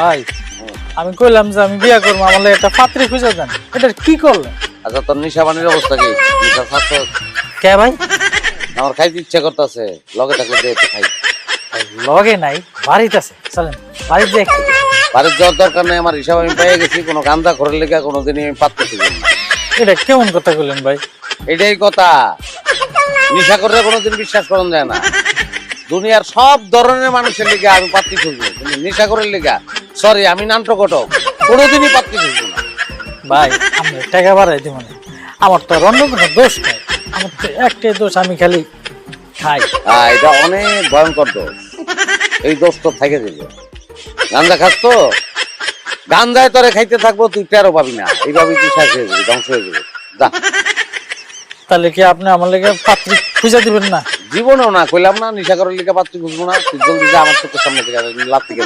ভাই আমি কইলাম যে আমি বিয়া করবো, আমার লাগে একটা পাত্রী খুঁজে দেন, এটা কি করলেন? আচ্ছা তোর নিশা পানির অবস্থা কি? নিশা খাচ্ছ? কে ভাই? আমার খাইতে ইচ্ছা করতেছে, লগে থাকলে দে একটু খাই। লগে নাই, বাড়িতে আছে, চলেন বাড়িতে যাই খাই। বাড়ির যাওয়ার দরকার নেই, আমার হিসাব আমি পেয়ে গেছি। কোনো গান্দা ঘরের লেগে কোনোদিনই আমি পাত্র খুঁজি না। এটা কেমন কথা কইলেন ভাই? এটাই কথা, নিশা করলে কোনোদিন বিশ্বাস করা যায় না। দুনিয়ার সব ধরনের মানুষের লিগে আমি পাত্রী খুঁজবো, কিন্তু নেশা করার লিগা সরি আমি নান্টকটক কোনোদিনই পাত্রী খুঁজবো না। ভাই আমি টাকা বাড়াই দিব না, আমার তো আর অন্য কোনো দোষ নাই, আমার তো একটাই দোষ, আমি খালি খাই। এটা অনেক ভয়ঙ্কর দোষ, এই দোষ তো থেকে যাবে। গাঞ্জা খাস তো, গাঞ্জায় তোরে খাইতে থাকবো, তুই টেরও পাবি না, এইভাবে তুই শেষ হয়ে যাবি, ধ্বংস হয়ে যাবে। যা। তাহলে কি আপনি আমার লেগে পাত্রী খুঁজে দিবেন না? জীবনেও না, কইলাম না নিশা করার লিগা পাত্রী খুঁজবো না। তুই জলদি যা আমার চোখের সামনে থেকে লাভ থেকে